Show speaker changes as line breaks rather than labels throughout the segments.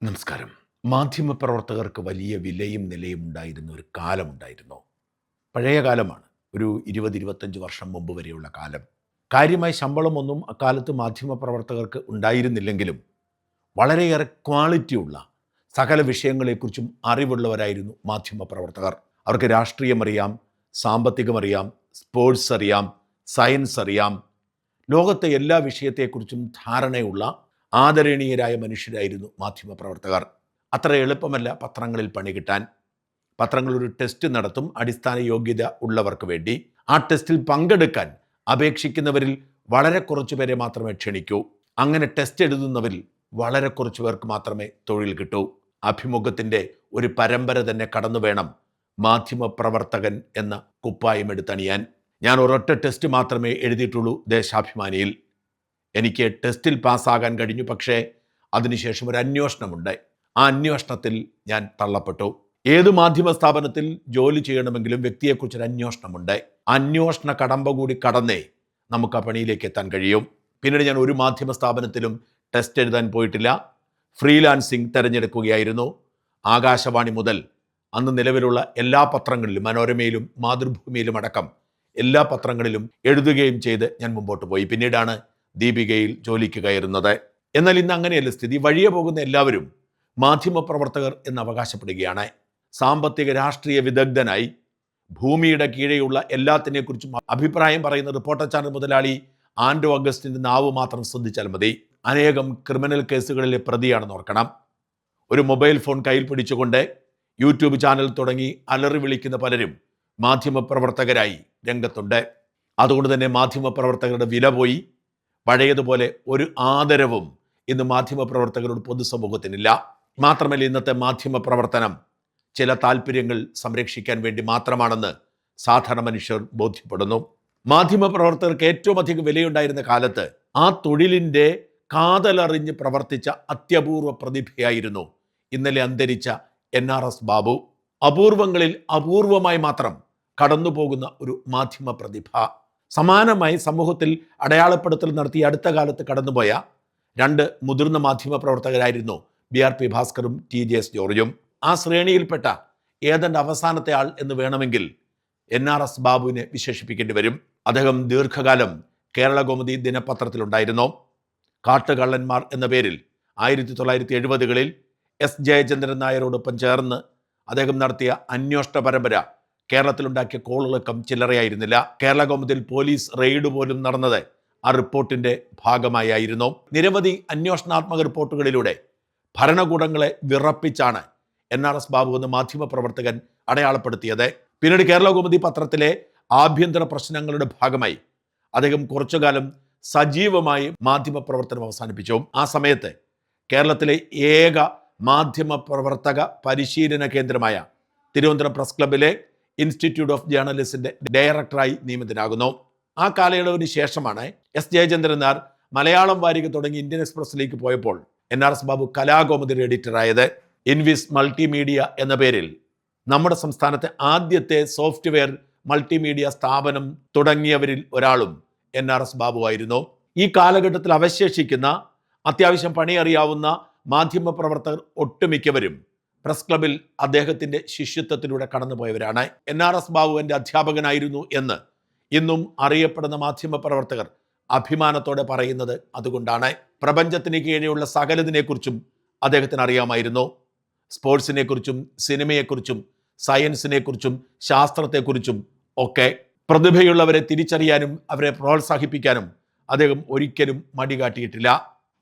നമസ്കാരം. മാധ്യമപ്രവർത്തകർക്ക് വലിയ വിലയും നിലയും ഉണ്ടായിരുന്ന ഒരു കാലമുണ്ടായിരുന്നു. പഴയ കാലമാണ്. ഒരു 20-25 വർഷം മുമ്പ് വരെയുള്ള കാലം. കാര്യമായ ശമ്പളമൊന്നും അക്കാലത്ത് മാധ്യമപ്രവർത്തകർക്ക് ഉണ്ടായിരുന്നില്ലെങ്കിലും വളരെയേറെ ക്വാളിറ്റിയുള്ള സകല വിഷയങ്ങളെക്കുറിച്ചും അറിവുള്ളവരായിരുന്നു മാധ്യമപ്രവർത്തകർ. അവർക്ക് രാഷ്ട്രീയമറിയാം, സാമ്പത്തികമറിയാം, സ്പോർട്സ് അറിയാം, സയൻസ് അറിയാം. ലോകത്തെ എല്ലാ വിഷയത്തെക്കുറിച്ചും ധാരണയുള്ള ആദരണീയരായ മനുഷ്യരായിരുന്നു മാധ്യമപ്രവർത്തകർ. അത്ര എളുപ്പമല്ല പത്രങ്ങളിൽ പണി കിട്ടാൻ. പത്രങ്ങൾ ഒരു ടെസ്റ്റ് നടത്തും അടിസ്ഥാന യോഗ്യത ഉള്ളവർക്ക് വേണ്ടി. ആ ടെസ്റ്റിൽ പങ്കെടുക്കാൻ അപേക്ഷിക്കുന്നവരിൽ വളരെ കുറച്ചു പേരെ മാത്രമേ ക്ഷണിക്കൂ. അങ്ങനെ ടെസ്റ്റ് എഴുതുന്നവരിൽ വളരെ കുറച്ചു പേർക്ക് മാത്രമേ തൊഴിൽ കിട്ടൂ. അഭിമുഖത്തിൻ്റെ ഒരു പരമ്പര തന്നെ കടന്നു വേണം മാധ്യമപ്രവർത്തകൻ എന്ന കുപ്പായം എടുത്തണിയാൻ. ഞാൻ ഒരൊറ്റ ടെസ്റ്റ് മാത്രമേ എഴുതിയിട്ടുള്ളൂ ദേശാഭിമാനിയിൽ. എനിക്ക് ടെസ്റ്റിൽ പാസ്സാകാൻ കഴിഞ്ഞു. പക്ഷേ അതിനുശേഷം ഒരു അന്വേഷണമുണ്ട്. ആ അന്വേഷണത്തിൽ ഞാൻ തള്ളപ്പെട്ടു. ഏത് മാധ്യമ സ്ഥാപനത്തിൽ ജോലി ചെയ്യണമെങ്കിലും വ്യക്തിയെക്കുറിച്ചൊരു അന്വേഷണമുണ്ട്. അന്വേഷണ കടമ്പ കൂടി കടന്നേ നമുക്ക് ആ പണിയിലേക്ക് എത്താൻ കഴിയും. പിന്നീട് ഞാൻ ഒരു മാധ്യമ സ്ഥാപനത്തിലും ടെസ്റ്റ് എഴുതാൻ പോയിട്ടില്ല. ഫ്രീലാൻസിങ് തിരഞ്ഞെടുക്കുകയായിരുന്നു. ആകാശവാണി മുതൽ അന്ന് നിലവിലുള്ള എല്ലാ പത്രങ്ങളിലും, മനോരമയിലും മാതൃഭൂമിയിലും അടക്കം എല്ലാ പത്രങ്ങളിലും എഴുതുകയും ചെയ്ത് ഞാൻ മുമ്പോട്ട് പോയി. പിന്നീടാണ് ദീപികയിൽ ജോലിക്ക് കയറുന്നത്. എന്നാൽ ഇന്ന് അങ്ങനെയല്ല സ്ഥിതി. വഴിയെ പോകുന്ന എല്ലാവരും മാധ്യമപ്രവർത്തകർ എന്ന് അവകാശപ്പെടുകയാണ്. സാമ്പത്തിക രാഷ്ട്രീയ വിദഗ്ധനായി ഭൂമിയുടെ കീഴെയുള്ള എല്ലാത്തിനെക്കുറിച്ചും അഭിപ്രായം പറയുന്ന റിപ്പോർട്ടർ ചാനൽ മുതലാളി ആൻഡ്രൂ അഗസ്റ്റിൻ്റെ നാവ് മാത്രം ശ്രദ്ധിച്ചാൽ മതി. അനേകം ക്രിമിനൽ കേസുകളിലെ പ്രതിയാണെന്ന് ഓർക്കണം. ഒരു മൊബൈൽ ഫോൺ കയ്യിൽ പിടിച്ചുകൊണ്ട് യൂട്യൂബ് ചാനൽ തുടങ്ങി അലറി വിളിക്കുന്ന പലരും മാധ്യമപ്രവർത്തകരായി രംഗത്തുണ്ട്. അതുകൊണ്ട് തന്നെ മാധ്യമപ്രവർത്തകരുടെ വില പോയി. പഴയതുപോലെ ഒരു ആദരവും ഇന്ന് മാധ്യമപ്രവർത്തകരോട് പൊതുസമൂഹത്തിനില്ല. മാത്രമല്ല, ഇന്നത്തെ മാധ്യമപ്രവർത്തനം ചില താല്പര്യങ്ങൾ സംരക്ഷിക്കാൻ വേണ്ടി മാത്രമാണെന്ന് സാധാരണ മനുഷ്യർ ബോധ്യപ്പെടുന്നു. മാധ്യമപ്രവർത്തകർക്ക് ഏറ്റവും അധികം വിലയുണ്ടായിരുന്ന കാലത്ത് ആ തൊഴിലിൻ്റെ കാതലറിഞ്ഞ് പ്രവർത്തിച്ച അത്യപൂർവ പ്രതിഭയായിരുന്നു ഇന്നലെ അന്തരിച്ച NRS ബാബു. അപൂർവങ്ങളിൽ അപൂർവമായി മാത്രം കടന്നുപോകുന്ന ഒരു മാധ്യമ പ്രതിഭ. സമാനമായി സമൂഹത്തിൽ അടയാളപ്പെടുത്തൽ നടത്തി അടുത്ത കാലത്ത് കടന്നുപോയ രണ്ട് മുതിർന്ന മാധ്യമ പ്രവർത്തകരായിരുന്നു BRP ഭാസ്കറും TJS ജോർജും. ആ ശ്രേണിയിൽപ്പെട്ട ഏതാണ്ട് അവസാനത്തെ ആൾ എന്ന് വേണമെങ്കിൽ NRS ബാബുവിനെ വിശേഷിപ്പിക്കേണ്ടി വരും. അദ്ദേഹം ദീർഘകാലം കേരള കൗമുദി ദിനപത്രത്തിലുണ്ടായിരുന്നു. കാട്ടുകള്ളന്മാർ എന്ന പേരിൽ 1970കളിൽ S ജയചന്ദ്രൻ നായരോടൊപ്പം ചേർന്ന് അദ്ദേഹം നടത്തിയ അന്വേഷണ പരമ്പര കേരളത്തിലുണ്ടാക്കിയ കോളിളക്കം ചില്ലറയായിരുന്നില്ല. കേരള കൗമുദിയിൽ പോലീസ് റെയ്ഡ് പോലും നടന്നത് ആ റിപ്പോർട്ടിൻ്റെ ഭാഗമായിരുന്നു. നിരവധി അന്വേഷണാത്മക റിപ്പോർട്ടുകളിലൂടെ ഭരണകൂടങ്ങളെ വിറപ്പിച്ചാണ് NRS ബാബു എന്ന മാധ്യമപ്രവർത്തകൻ അടയാളപ്പെടുത്തിയത്. പിന്നീട് കേരള കൗമുദി പത്രത്തിലെ ആഭ്യന്തര പ്രശ്നങ്ങളുടെ ഭാഗമായി അദ്ദേഹം കുറച്ചുകാലം സജീവമായി മാധ്യമപ്രവർത്തനം അവസാനിപ്പിച്ചു. ആ സമയത്ത് കേരളത്തിലെ ഏക മാധ്യമപ്രവർത്തക പരിശീലന കേന്ദ്രമായ തിരുവനന്തപുരം പ്രസ് ക്ലബിലെ ഇൻസ്റ്റിറ്റ്യൂട്ട് ഓഫ് ജേർണലിസത്തിൻ്റെ ഡയറക്ടറായി നിയമിതനാകുന്നു. ആ കാലയളവിന് ശേഷമാണ് S ജയചന്ദ്രൻ നായർ മലയാളം വാരിക തുടങ്ങി ഇന്ത്യൻ എക്സ്പ്രസിലേക്ക് പോയപ്പോൾ NRS ബാബു കലാകൗമുദിയുടെ എഡിറ്ററായത്. ഇൻവിസ് മൾട്ടിമീഡിയ എന്ന പേരിൽ നമ്മുടെ സംസ്ഥാനത്തെ ആദ്യത്തെ സോഫ്റ്റ്വെയർ മൾട്ടിമീഡിയ സ്ഥാപനം തുടങ്ങിയവരിൽ ഒരാളും NRS ബാബു ആയിരുന്നു. ഈ കാലഘട്ടത്തിൽ അവശേഷിക്കുന്ന അത്യാവശ്യം പണിയറിയാവുന്ന മാധ്യമപ്രവർത്തകർ ഒട്ടുമിക്കവരും പ്രസ് ക്ലബിൽ അദ്ദേഹത്തിൻ്റെ ശിഷ്യത്വത്തിലൂടെ കടന്നുപോയവരാണ്. NRS ബാബു എൻ്റെ അധ്യാപകനായിരുന്നു എന്ന് ഇന്നും അറിയപ്പെടുന്ന മാധ്യമപ്രവർത്തകർ അഭിമാനത്തോടെ പറയുന്നത് അതുകൊണ്ടാണ്. പ്രപഞ്ചത്തിന് കീഴെയുള്ള സകലതിനെക്കുറിച്ചും അദ്ദേഹത്തിന് അറിയാമായിരുന്നു. സ്പോർട്സിനെക്കുറിച്ചും സിനിമയെക്കുറിച്ചും സയൻസിനെക്കുറിച്ചും ശാസ്ത്രത്തെക്കുറിച്ചും ഒക്കെ. പ്രതിഭയുള്ളവരെ തിരിച്ചറിയാനും അവരെ പ്രോത്സാഹിപ്പിക്കാനും അദ്ദേഹം ഒരിക്കലും മടി കാട്ടിയിട്ടില്ല.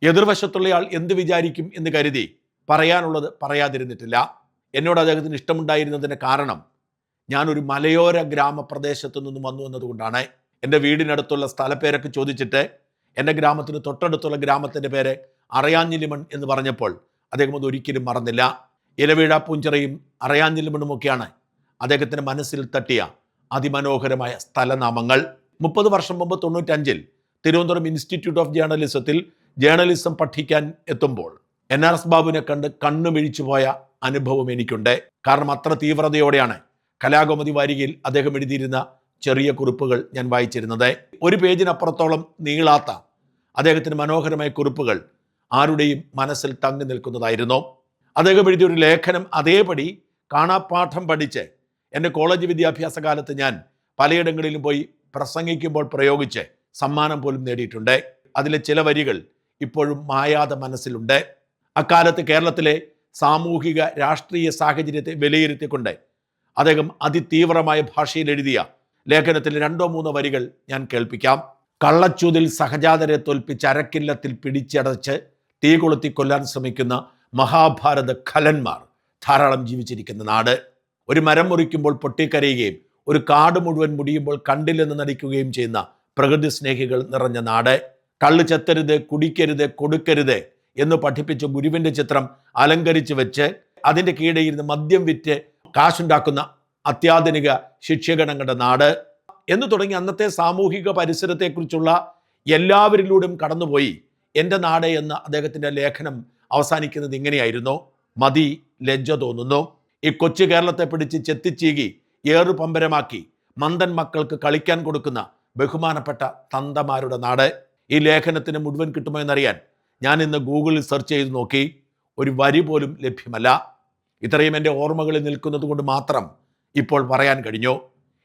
എതിർവശത്തുള്ളയാൾ എന്ത് വിചാരിക്കും എന്ന് കരുതി പറയാനുള്ളത് പറയാതിരുന്നിട്ടില്ല. എന്നോട് അദ്ദേഹത്തിന് ഇഷ്ടമുണ്ടായിരുന്നതിൻ്റെ കാരണം ഞാനൊരു മലയോര ഗ്രാമപ്രദേശത്തു നിന്നും വന്നു എന്നതുകൊണ്ടാണ്. എൻ്റെ വീടിനടുത്തുള്ള സ്ഥലപ്പേരൊക്കെ ചോദിച്ചിട്ട് എൻ്റെ ഗ്രാമത്തിന് തൊട്ടടുത്തുള്ള ഗ്രാമത്തിൻ്റെ പേര് അറയാഞ്ഞിലിമൺ എന്ന് പറഞ്ഞപ്പോൾ അദ്ദേഹം അത് ഒരിക്കലും മറന്നില്ല. ഇലവീഴ പൂഞ്ചിറയും അറയാഞ്ഞിലിമണ്ണുമൊക്കെയാണ് അദ്ദേഹത്തിൻ്റെ മനസ്സിൽ തട്ടിയ അതിമനോഹരമായ സ്ഥലനാമങ്ങൾ. 30 വർഷം മുമ്പ് 95-ൽ തിരുവനന്തപുരം ഇൻസ്റ്റിറ്റ്യൂട്ട് ഓഫ് ജേർണലിസത്തിൽ ജേർണലിസം പഠിക്കാൻ എത്തുമ്പോൾ NRS ബാബുവിനെ കണ്ട് കണ്ണുമിഴിച്ചു പോയ അനുഭവം എനിക്കുണ്ട്. കാരണം അത്ര തീവ്രതയോടെയാണ് കലാകൗമുദി വാരികയിൽ അദ്ദേഹം എഴുതിയിരുന്ന ചെറിയ കുറിപ്പുകൾ ഞാൻ വായിച്ചിരുന്നത്. ഒരു പേജിനപ്പുറത്തോളം നീളാത്ത അദ്ദേഹത്തിന് മനോഹരമായ കുറിപ്പുകൾ ആരുടെയും മനസ്സിൽ തങ്ങി നിൽക്കുന്നതായിരുന്നു. അദ്ദേഹം എഴുതിയ ഒരു ലേഖനം അതേപടി കാണാപ്പാഠം പഠിച്ച് എൻ്റെ കോളേജ് വിദ്യാഭ്യാസ കാലത്ത് ഞാൻ പലയിടങ്ങളിലും പോയി പ്രസംഗിക്കുമ്പോൾ പ്രയോഗിച്ച് സമ്മാനം പോലും നേടിയിട്ടുണ്ട്. അതിലെ ചില വരികൾ ഇപ്പോഴും മായാതെ മനസ്സിലുണ്ട്. അക്കാലത്ത് കേരളത്തിലെ സാമൂഹിക രാഷ്ട്രീയ സാഹചര്യത്തെ വിലയിരുത്തിക്കൊണ്ട് അദ്ദേഹം അതിതീവ്രമായ ഭാഷയിൽ എഴുതിയ ലേഖനത്തിൽ 2-3 വരികൾ ഞാൻ കേൾപ്പിക്കാം. കള്ളച്ചൂതിൽ സഹജാതരെ തോൽപ്പിച്ച് അരക്കില്ലത്തിൽ പിടിച്ചടച്ച് തീ കൊളുത്തി കൊല്ലാൻ ശ്രമിക്കുന്ന മഹാഭാരത ഖലന്മാർ ധാരാളം ജീവിച്ചിരിക്കുന്ന നാട്. ഒരു മരം മുറിക്കുമ്പോൾ പൊട്ടിക്കരയുകയും ഒരു കാട് മുഴുവൻ മുടിയുമ്പോൾ കണ്ടില്ലെന്ന് നടിക്കുകയും ചെയ്യുന്ന പ്രകൃതി സ്നേഹികൾ നിറഞ്ഞ നാട്. കള്ള് ചെത്തരുത്, കുടിക്കരുത്, കൊടുക്കരുത് എന്ന് പഠിപ്പിച്ച ഗുരുവിൻ്റെ ചിത്രം അലങ്കരിച്ച് വെച്ച് അതിൻ്റെ കീഴെ ഇരുന്ന് മദ്യം വിറ്റ് കാശുണ്ടാക്കുന്ന അത്യാധുനിക ശിക്ഷകണങ്ങളുടെ നാട് എന്ന് തുടങ്ങി അന്നത്തെ സാമൂഹിക പരിസരത്തെക്കുറിച്ചുള്ള എല്ലാവരിലൂടെയും കടന്നുപോയി എൻ്റെ നാട് എന്ന അദ്ദേഹത്തിൻ്റെ ലേഖനം അവസാനിക്കുന്നത് ഇങ്ങനെയായിരുന്നു: മതി, ലജ്ജ തോന്നുന്നു. ഈ കൊച്ചു കേരളത്തെ പിടിച്ച് ചെത്തിച്ചീകി ഏറുപമ്പരമാക്കി മന്ദൻ മക്കൾക്ക് കളിക്കാൻ കൊടുക്കുന്ന ബഹുമാനപ്പെട്ട തന്തമാരുടെ നാട്. ഈ ലേഖനത്തിന് മുഴുവൻ കിട്ടുമോ എന്നറിയാൻ ഞാൻ ഇന്ന് ഗൂഗിളിൽ സെർച്ച് ചെയ്ത് നോക്കി. ഒരു വരി പോലും ലഭ്യമല്ല. ഇത്രയും എൻ്റെ ഓർമ്മകളിൽ നിൽക്കുന്നത് കൊണ്ട് മാത്രം ഇപ്പോൾ പറയാൻ കഴിഞ്ഞു.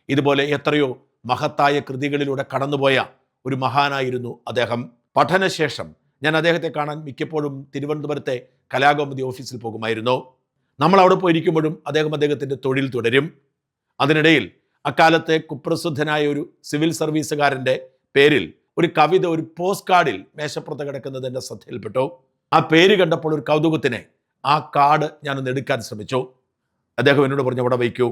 ഇതുപോലെ എത്രയോ മഹത്തായ കൃതികളിലൂടെ കടന്നുപോയ ഒരു മഹാനായിരുന്നു അദ്ദേഹം. പഠനശേഷം ഞാൻ അദ്ദേഹത്തെ കാണാൻ മിക്കപ്പോഴും തിരുവനന്തപുരത്തെ കലാകൗമുദി ഓഫീസിൽ പോകുമായിരുന്നു. നമ്മൾ അവിടെ പോയിരിക്കുമ്പോഴും അദ്ദേഹത്തിൻ്റെ തൊഴിൽ തുടരും. അതിനിടയിൽ അക്കാലത്തെ കുപ്രസിദ്ധനായ ഒരു സിവിൽ സർവീസുകാരൻ്റെ പേരിൽ ഒരു കവിത ഒരു പോസ്റ്റ് കാർഡിൽ മേശപ്പുറത്ത് കിടക്കുന്നത് എൻ്റെ ശ്രദ്ധയിൽപ്പെട്ടു. ആ പേര് കണ്ടപ്പോൾ ഒരു കൗതുകത്തിന് ആ കാർഡ് ഞാനൊന്ന് എടുക്കാൻ ശ്രമിച്ചു. അദ്ദേഹം എന്നോട് പറഞ്ഞു, അവിടെ വയ്ക്കൂ.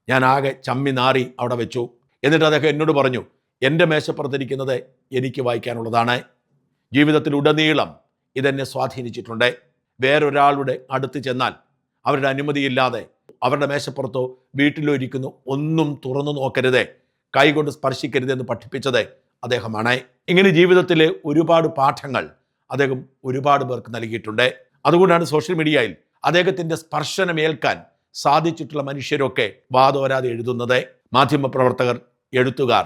ഞാൻ ആകെ ചമ്മി നാറി അവിടെ വെച്ചു. എന്നിട്ട് അദ്ദേഹം എന്നോട് പറഞ്ഞു, എൻ്റെ മേശപ്പുറത്തിരിക്കുന്നത് എനിക്ക് വായിക്കാനുള്ളതാണ്. ജീവിതത്തിലുടനീളം ഇതെന്നെ സ്വാധീനിച്ചിട്ടുണ്ട്. വേറൊരാളുടെ അടുത്ത് ചെന്നാൽ അവരുടെ അനുമതിയില്ലാതെ അവരുടെ മേശപ്പുറത്തോ വീട്ടിലോ ഇരിക്കുന്നു ഒന്നും തുറന്നു നോക്കരുത്, കൈകൊണ്ട് സ്പർശിക്കരുത് എന്ന് പഠിപ്പിച്ചത് അദ്ദേഹമാണ്. ഇങ്ങനെ ജീവിതത്തിലെ ഒരുപാട് പാഠങ്ങൾ അദ്ദേഹം ഒരുപാട് പേർക്ക് നൽകിയിട്ടുണ്ട്. അതുകൊണ്ടാണ് സോഷ്യൽ മീഡിയയിൽ അദ്ദേഹത്തിൻ്റെ സ്പർശനമേൽക്കാൻ സാധിച്ചിട്ടുള്ള മനുഷ്യരൊക്കെ വാതോരാതെ എഴുതുന്നത്. മാധ്യമപ്രവർത്തകർ, എഴുത്തുകാർ,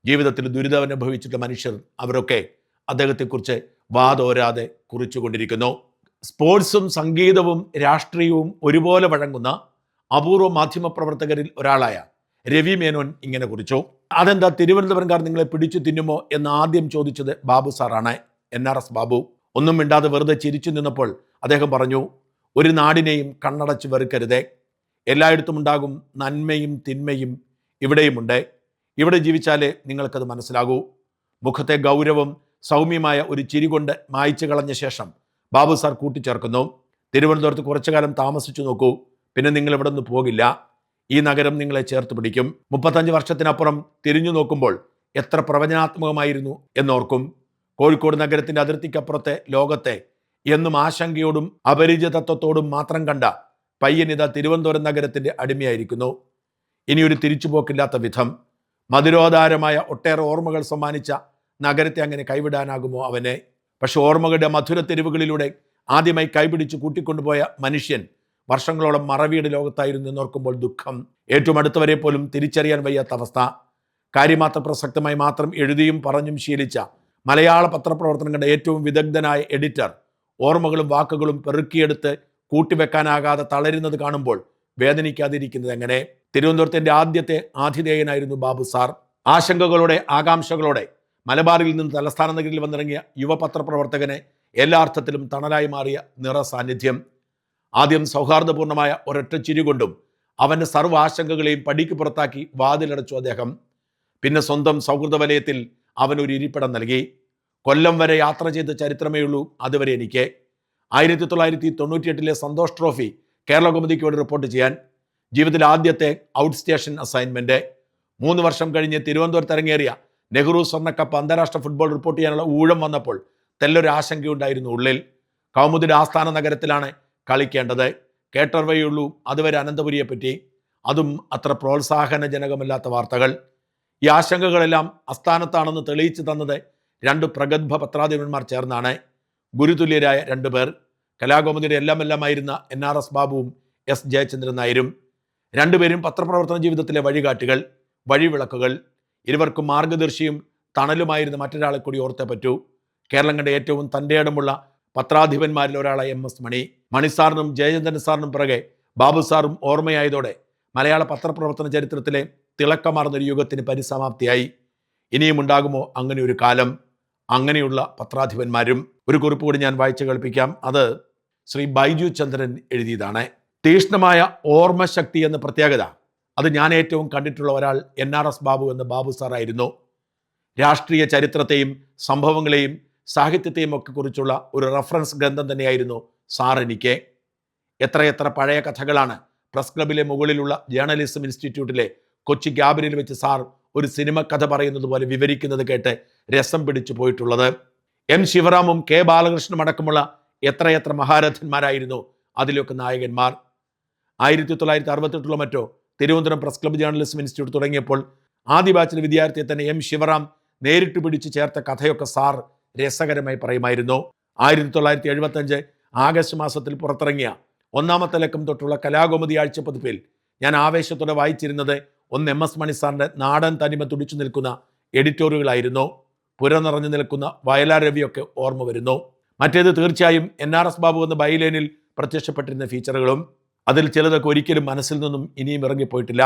ജീവിതത്തിൽ ദുരിതമനുഭവിച്ചിട്ടുള്ള മനുഷ്യർ, അവരൊക്കെ അദ്ദേഹത്തെക്കുറിച്ച് വാതോരാതെ കുറിച്ചുകൊണ്ടിരിക്കുന്നു. സ്പോർട്സും സംഗീതവും രാഷ്ട്രീയവും ഒരുപോലെ വഴങ്ങുന്ന അപൂർവ മാധ്യമപ്രവർത്തകരിൽ ഒരാളായ രവി മേനോൻ ഇങ്ങനെ കുറിച്ചു. അതെന്താ തിരുവനന്തപുരംകാർ നിങ്ങളെ പിടിച്ചു തിന്നുമോ എന്ന് ആദ്യം ചോദിച്ചത് ബാബു സാറാണ്, NRS ബാബു. ഒന്നും മിണ്ടാതെ വെറുതെ ചിരിച്ചു നിന്നപ്പോൾ അദ്ദേഹം പറഞ്ഞു, ഒരു നാടിനെയും കണ്ണടച്ച് വെറുക്കരുതേ. എല്ലായിടത്തും ഉണ്ടാകും നന്മയും തിന്മയും, ഇവിടെയുമുണ്ട്. ഇവിടെ ജീവിച്ചാലേ നിങ്ങൾക്കത് മനസ്സിലാകൂ. മുഖത്തെ ഗൗരവം സൗമ്യമായ ഒരു ചിരി കൊണ്ട് മായ്ച്ചു കളഞ്ഞ ശേഷം ബാബു സാർ കൂട്ടിച്ചേർക്കുന്നു, തിരുവനന്തപുരത്ത് കുറച്ചു കാലം താമസിച്ചു നോക്കൂ, പിന്നെ നിങ്ങൾ ഇവിടെ നിന്ന് പോകില്ല. ഈ നഗരം നിങ്ങളെ ചേർത്ത് പിടിക്കും. 35 വർഷത്തിനപ്പുറം തിരിഞ്ഞു നോക്കുമ്പോൾ എത്ര പ്രവചനാത്മകമായിരുന്നു എന്നോർക്കും. കോഴിക്കോട് നഗരത്തിൻ്റെ അതിർത്തിക്കപ്പുറത്തെ ലോകത്തെ എന്നും ആശങ്കയോടും അപരിചിതത്വത്തോടും മാത്രം കണ്ട പയ്യനിത തിരുവനന്തപുരം നഗരത്തിൻ്റെ അടിമയായിരിക്കുന്നു. ഇനിയൊരു തിരിച്ചുപോക്കില്ലാത്ത വിധം മധുരോധാരമായ ഒട്ടേറെ ഓർമ്മകൾ സമ്മാനിച്ച നഗരത്തെ അങ്ങനെ കൈവിടാനാകുമോ അവനെ? പക്ഷെ ഓർമ്മകളുടെ മധുര തെരുവുകളിലൂടെ ആദ്യമായി കൈപിടിച്ച് കൂട്ടിക്കൊണ്ടുപോയ മനുഷ്യൻ വർഷങ്ങളോളം മറവിയുടെ ലോകത്തായിരുന്നു എന്നോർക്കുമ്പോൾ ദുഃഖം. ഏറ്റവും അടുത്തവരെ പോലും തിരിച്ചറിയാൻ വയ്യാത്ത അവസ്ഥ. കാര്യമാത്ര പ്രസക്തമായി മാത്രം എഴുതിയും പറഞ്ഞും ശീലിച്ച മലയാള പത്രപ്രവർത്തനങ്ങളുടെ ഏറ്റവും വിദഗ്ധനായ എഡിറ്റർ ഓർമ്മകളും വാക്കുകളും പെറുക്കിയെടുത്ത് കൂട്ടിവെക്കാനാകാതെ തളരുന്നത് കാണുമ്പോൾ വേദനിക്കാതിരിക്കുന്നത് എങ്ങനെ? തിരുവനന്തപുരത്തിൻ്റെ ആദ്യത്തെ ആതിഥേയനായിരുന്നു ബാബു സാർ. ആശങ്കകളോടെ, ആകാംക്ഷകളോടെ മലബാറിൽ നിന്ന് തലസ്ഥാന നഗരിയിൽ വന്നിറങ്ങിയ യുവപത്രപ്രവർത്തകനെ എല്ലാ അർത്ഥത്തിലും തണലായി മാറിയ നിറ സാന്നിധ്യം. ആദ്യം സൗഹാർദ്ദപൂർണമായ ഒരൊറ്റ ചിരി കൊണ്ടും അവൻ്റെ സർവ്വ ആശങ്കകളെയും പടിക്ക് പുറത്താക്കി വാതിലടച്ചു അദ്ദേഹം. പിന്നെ സ്വന്തം സൗഹൃദ വലയത്തിൽ അവനൊരു ഇരിപ്പിടം നൽകി. കൊല്ലം വരെ യാത്ര ചെയ്ത ചരിത്രമേ ഉള്ളൂ അതുവരെ എനിക്ക്. 1998 സന്തോഷ് ട്രോഫി കേരള കൗമുദിക്ക് വേണ്ടി റിപ്പോർട്ട് ചെയ്യാൻ ജീവിതത്തിൽ ആദ്യത്തെ ഔട്ട് സ്റ്റേഷൻ അസൈൻമെൻറ്റ്. 3 വർഷം കഴിഞ്ഞ് തിരുവനന്തപുരത്ത് ഇറങ്ങേറിയ നെഹ്റു സ്വർണ്ണക്കപ്പ് അന്താരാഷ്ട്ര ഫുട്ബോൾ റിപ്പോർട്ട് ചെയ്യാനുള്ള ഊഴം വന്നപ്പോൾ തെല്ലൊരു ആശങ്കയുണ്ടായിരുന്നു ഉള്ളിൽ. കൗമുദിയുടെ ആസ്ഥാന നഗരത്തിലാണ് കളിക്കേണ്ടത്. കേട്ടറിവയുള്ളൂ അതുവരെ അനന്തപുരിയെപ്പറ്റി, അതും അത്ര പ്രോത്സാഹനജനകമല്ലാത്ത വാർത്തകൾ. ഈ ആശങ്കകളെല്ലാം അസ്ഥാനത്താണെന്ന് തെളിയിച്ചു തന്നത് 2 പ്രഗത്ഭ പത്രാധിപന്മാർ ചേർന്നാണ്. ഗുരുതുല്യരായ 2 പേർ, കലാകൗമുദിയുടെ എല്ലാമായിരുന്ന NRS ബാബുവും S ജയചന്ദ്രൻ നായരും. 2 പേരും പത്രപ്രവർത്തന ജീവിതത്തിലെ വഴികാട്ടികൾ, വഴിവിളക്കുകൾ. ഇരുവർക്കും മാർഗദർശിയും തണലുമായിരുന്ന മറ്റൊരാളെ കൂടി ഓർത്തേ പറ്റൂ. കേരളം കണ്ട ഏറ്റവും തൻ്റെ ഇടമുള്ള പത്രാധിപന്മാരിൽ ഒരാളായ എം എസ് മണി. മണി സാറിനും ജയചന്ദ്രൻ സാറിനും പിറകെ ബാബു സാറും ഓർമ്മയായതോടെ മലയാള പത്രപ്രവർത്തന ചരിത്രത്തിലെ തിളക്കമാർന്നൊരു യുഗത്തിന് പരിസമാപ്തിയായി. ഇനിയും ഉണ്ടാകുമോ അങ്ങനെ ഒരു കാലം? അങ്ങനെയുള്ള പത്രാധിപന്മാരും. ഒരു കുറിപ്പ് കൂടി ഞാൻ വായിച്ചു കേൾപ്പിക്കാം. അത് ശ്രീ ബൈജു ചന്ദ്രൻ എഴുതിയതാണ്. തീക്ഷ്ണമായ ഓർമ്മശക്തി എന്ന പ്രത്യേകത അത് ഞാൻ ഏറ്റവും കണ്ടിട്ടുള്ള ഒരാൾ NRS ബാബു എന്ന ബാബു സാറായിരുന്നു. രാഷ്ട്രീയ ചരിത്രത്തെയും സംഭവങ്ങളെയും സാഹിത്യത്തെയും ഒക്കെ കുറിച്ചുള്ള ഒരു റഫറൻസ് ഗ്രന്ഥം തന്നെയായിരുന്നു സാർ എനിക്ക്. എത്രയെത്ര പഴയ കഥകളാണ് പ്രസ് ക്ലബിലെ മുകളിലുള്ള ജേർണലിസം ഇൻസ്റ്റിറ്റ്യൂട്ടിലെ കൊച്ചി ക്യാബിനിൽ വെച്ച് സാർ ഒരു സിനിമ കഥ പറയുന്നത് പോലെ വിവരിക്കുന്നത് കേട്ട് രസം പിടിച്ചു പോയിട്ടുള്ളത്. M ശിവറാമും K ബാലകൃഷ്ണനും അടക്കമുള്ള എത്രയെത്ര മഹാരഥന്മാരായിരുന്നു അതിലൊക്കെ നായകന്മാർ. 1968 മറ്റോ Thiruvananthapuram press club journalism institute തുടങ്ങിയപ്പോൾ ആദ്യ ബാച്ചിലെ വിദ്യാർത്ഥിയെ തന്നെ M ശിവറാം നേരിട്ട് പിടിച്ച് ചേർത്ത കഥയൊക്കെ സാർ രസകരമായി പറയുമായിരുന്നു. 1975 ആഗസ്റ്റ് മാസത്തിൽ പുറത്തിറങ്ങിയ ഒന്നാമത്തെ ലക്കം തൊട്ടുള്ള കലാകൗമുദി ആഴ്ചപ്പതിപ്പിൽ ഞാൻ ആവേശത്തോടെ വായിച്ചിരുന്നത് ഒന്ന് MS മണി സാറിൻ്റെ നാടൻ തനിമ തുടിച്ചു നിൽക്കുന്ന എഡിറ്റോറിയലുകളായിരുന്നു. പുര നിറഞ്ഞു നിൽക്കുന്ന വയലാർ രവിയൊക്കെ ഓർമ്മ വരുന്നു. മറ്റേത് തീർച്ചയായും NRS ബാബു എന്ന ബൈലൈനിൽ പ്രത്യക്ഷപ്പെട്ടിരുന്ന ഫീച്ചറുകളും. അതിൽ ചിലതൊക്കെ ഒരിക്കലും മനസ്സിൽ നിന്നും ഇനിയും ഇറങ്ങിപ്പോയിട്ടില്ല.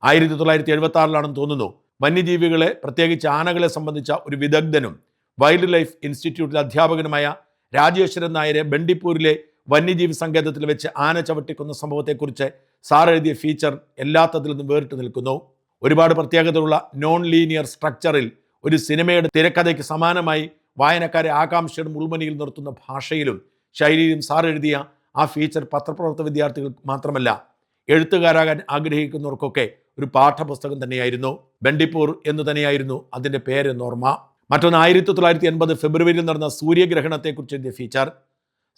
1976 തോന്നുന്നു വന്യജീവികളെ, പ്രത്യേകിച്ച് ആനകളെ സംബന്ധിച്ച ഒരു വിദഗ്ധനും വൈൽഡ് ലൈഫ് ഇൻസ്റ്റിറ്റ്യൂട്ടിലെ അധ്യാപകനുമായ രാജേശ്വരൻ നായരെ ബണ്ടിപ്പൂരിലെ വന്യജീവി സങ്കേതത്തിൽ വെച്ച് ആന ചവിട്ടിക്കുന്ന സംഭവത്തെക്കുറിച്ച് സാർ എഴുതിയ ഫീച്ചർ എല്ലാത്തതിൽ നിന്നും വേറിട്ട് നിൽക്കുന്നു. ഒരുപാട് പ്രത്യേകതയുള്ള നോൺ ലീനിയർ സ്ട്രക്ചറിൽ ഒരു സിനിമയുടെ തിരക്കഥയ്ക്ക് സമാനമായി വായനക്കാരെ ആകാംക്ഷയുടെ മുൾമുനയിൽ നിർത്തുന്ന ഭാഷയിലും ശൈലിയിലും സാർ എഴുതിയ ആ ഫീച്ചർ പത്രപ്രവർത്തന വിദ്യാർത്ഥികൾ മാത്രമല്ല എഴുത്തുകാരാകാൻ ആഗ്രഹിക്കുന്നവർക്കൊക്കെ ഒരു പാഠപുസ്തകം തന്നെയായിരുന്നു. ബണ്ടിപ്പൂർ എന്ന് തന്നെയായിരുന്നു അതിൻ്റെ പേരെന്നോർമ്മ. മറ്റൊന്ന് 1980 ഫെബ്രുവരിയിൽ നടന്ന സൂര്യഗ്രഹണത്തെക്കുറിച്ച് എഴുതിയ ഫീച്ചർ.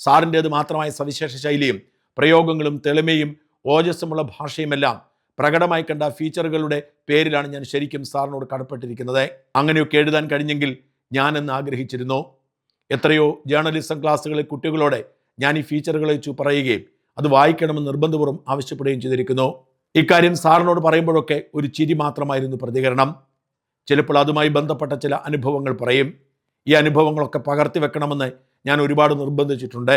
സാറിൻ്റേത് മാത്രമായ സവിശേഷ ശൈലിയും പ്രയോഗങ്ങളും തെളിമയും ഓജസ്സുമുള്ള ഭാഷയുമെല്ലാം പ്രകടമായി കണ്ട ഫീച്ചറുകളുടെ പേരിലാണ് ഞാൻ ശരിക്കും സാറിനോട് കടപ്പെട്ടിരിക്കുന്നത്. അങ്ങനെയൊക്കെ എഴുതാൻ കഴിഞ്ഞെങ്കിൽ ഞാനെന്ന് ആഗ്രഹിച്ചിരുന്നു. എത്രയോ ജേർണലിസം ക്ലാസ്സുകളിൽ കുട്ടികളോടെ ഞാൻ ഈ ഫീച്ചറുകളെ വെച്ച് പറയുകയും അത് വായിക്കണമെന്ന് നിർബന്ധപൂർവ്വം ആവശ്യപ്പെടുകയും ചെയ്തിരിക്കുന്നു. ഇക്കാര്യം സാറിനോട് പറയുമ്പോഴൊക്കെ ഒരു ചിരി മാത്രമായിരുന്നു പ്രതികരണം. ചിലപ്പോൾ അതുമായി ബന്ധപ്പെട്ട ചില അനുഭവങ്ങൾ പറയും. ഈ അനുഭവങ്ങളൊക്കെ പകർത്തി വെക്കണമെന്ന് ഞാൻ ഒരുപാട് നിർബന്ധിച്ചിട്ടുണ്ട്.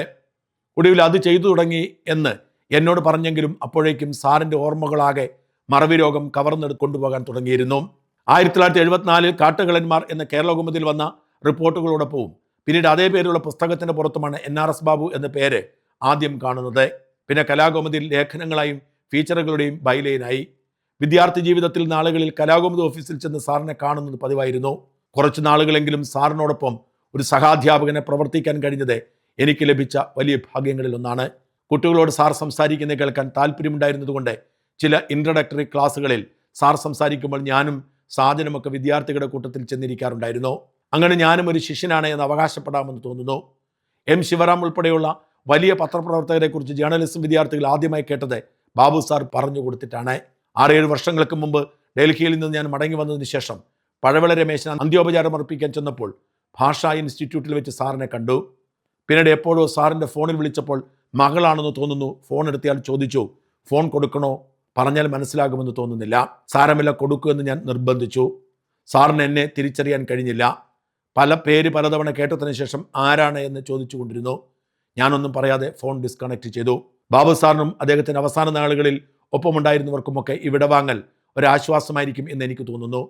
ഒടുവിൽ അത് ചെയ്തു തുടങ്ങി എന്ന് എന്നോട് പറഞ്ഞെങ്കിലും അപ്പോഴേക്കും സാറിൻ്റെ ഓർമ്മകളാകെ മറവി രോഗം കവർന്നെടുത്ത് കൊണ്ടുപോകാൻ തുടങ്ങിയിരുന്നു. 1974 കാട്ടുകളന്മാർ എന്ന കേരളകൗമുദിയിൽ വന്ന റിപ്പോർട്ടുകളോടൊപ്പവും പിന്നീട് അതേ പേരുള്ള പുസ്തകത്തിൻ്റെ പുറത്തുമാണ് NRS ബാബു എന്ന പേര് ആദ്യം കാണുന്നത്. പിന്നെ കലാകൗമുദിയിൽ ലേഖനങ്ങളായും ഫീച്ചറുകളുടെയും ബൈലൈനായി. വിദ്യാർത്ഥി ജീവിതത്തിൽ നാളുകളിൽ കലാകൗമുദി ഓഫീസിൽ ചെന്ന് സാറിനെ കാണുന്നത് പതിവായിരുന്നു. കുറച്ച് നാളുകളെങ്കിലും സാറിനോടൊപ്പം ഒരു സഹാധ്യാപകനെ പ്രവർത്തിക്കാൻ കഴിഞ്ഞത് എനിക്ക് ലഭിച്ച വലിയ ഭാഗ്യങ്ങളിലൊന്നാണ്. കുട്ടികളോട് സാർ സംസാരിക്കുന്നത് കേൾക്കാൻ താല്പര്യമുണ്ടായിരുന്നതുകൊണ്ട് ചില ഇൻട്രഡക്ടറി ക്ലാസ്സുകളിൽ സാർ സംസാരിക്കുമ്പോൾ ഞാനും സാജനുമൊക്കെ വിദ്യാർത്ഥികളുടെ കൂട്ടത്തിൽ ചെന്നിരിക്കാറുണ്ടായിരുന്നു. അങ്ങനെ ഞാനും ഒരു ശിഷ്യനാണ് എന്ന് അവകാശപ്പെടാമെന്ന് തോന്നുന്നു. M ശിവറാം ഉൾപ്പെടെയുള്ള വലിയ പത്രപ്രവർത്തകരെക്കുറിച്ച് ജേർണലിസം വിദ്യാർത്ഥികൾ ആദ്യമായി കേട്ടത് ബാബു സാർ പറഞ്ഞു കൊടുത്തിട്ടാണ്. 6-7 വർഷങ്ങൾക്ക് മുമ്പ് ഡൽഹിയിൽ നിന്ന് ഞാൻ മടങ്ങി വന്നതിന് ശേഷം പഴവള രമേശൻ അന്ത്യോപചാരം അർപ്പിക്കാൻ ചെന്നപ്പോൾ ഭാഷാ ഇൻസ്റ്റിറ്റ്യൂട്ടിൽ വെച്ച് സാറിനെ കണ്ടു. പിന്നീട് എപ്പോഴോ സാറിൻ്റെ ഫോണിൽ വിളിച്ചപ്പോൾ മകളാണെന്ന് തോന്നുന്നു. ഫോൺ എടുത്തിയാൽ ചോദിച്ചു, ഫോൺ കൊടുക്കണോ? പറഞ്ഞാൽ മനസ്സിലാകുമെന്ന് തോന്നുന്നില്ല. സാരമില്ല, കൊടുക്കുമെന്ന് ഞാൻ നിർബന്ധിച്ചു. സാറിന് എന്നെ തിരിച്ചറിയാൻ കഴിഞ്ഞില്ല. പല പേര് പലതവണ കേട്ടതിന് ശേഷം ആരാണ് എന്ന് ചോദിച്ചു കൊണ്ടിരുന്നു. ഞാനൊന്നും പറയാതെ ഫോൺ ഡിസ്കണക്ട് ചെയ്തു. ബാബു സാറിനും അദ്ദേഹത്തിൻ്റെ അവസാന നാളുകളിൽ ഒപ്പമുണ്ടായിരുന്നവർക്കുമൊക്കെ ഇവിടെ വാങ്ങൽ ഒരാശ്വാസമായിരിക്കും എന്ന് എനിക്ക് തോന്നുന്നു.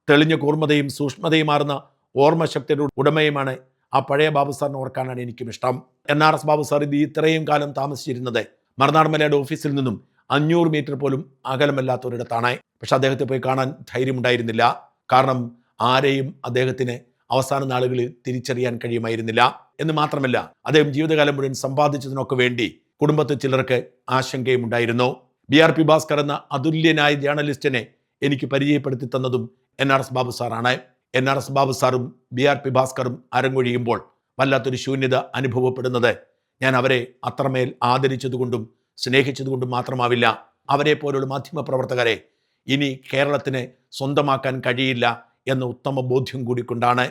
തെളിഞ്ഞ കൂർമ്മതയും സൂക്ഷ്മതയുമാർന്ന ഓർമ്മശക്തിയുടെ ഉടമയുമാണ് ആ പഴയ ബാബു സാറിനെ ഓർക്കാനാണ് എനിക്കും ഇഷ്ടം. NRS ബാബു സാർ ഇത് ഇത്രയും കാലം താമസിച്ചിരുന്നത് മറുനാടൻമലയുടെ ഓഫീസിൽ നിന്നും 500 മീറ്റർ പോലും അകലമല്ലാത്തൊരിടത്താണ്. പക്ഷെ അദ്ദേഹത്തെ പോയി കാണാൻ ധൈര്യമുണ്ടായിരുന്നില്ല. കാരണം ആരെയും അദ്ദേഹത്തിന് അവസാന നാളുകളിൽ തിരിച്ചറിയാൻ കഴിയുമായിരുന്നില്ല. എന്ന് മാത്രമല്ല, അദ്ദേഹം ജീവിതകാലം മുഴുവൻ സമ്പാദിച്ചതിനൊക്കെ വേണ്ടി കുടുംബത്തിൽ ചിലർക്ക് ആശങ്കയും ഉണ്ടായിരുന്നു. BRP ഭാസ്കർ എന്ന അതുല്യനായ ജേർണലിസ്റ്റിനെ എനിക്ക് പരിചയപ്പെടുത്തി തന്നതും NRS ബാബു സാറാണ്. NRS ബാബു സാറും BRP ഭാസ്കറും അരങ്ങൊഴിയുമ്പോൾ വല്ലാത്തൊരു ശൂന്യത അനുഭവപ്പെടുന്നത് ഞാൻ അവരെ അത്രമേൽ ആദരിച്ചതുകൊണ്ടും സ്നേഹിച്ചതുകൊണ്ടും മാത്രമാവില്ല. അവരെ പോലുള്ള മാധ്യമപ്രവർത്തകരെ ഇനി കേരളത്തിന് സ്വന്തമാക്കാൻ കഴിയില്ല എന്ന ഉത്തമ ബോധ്യം കൂടി കൊണ്ടാണ്.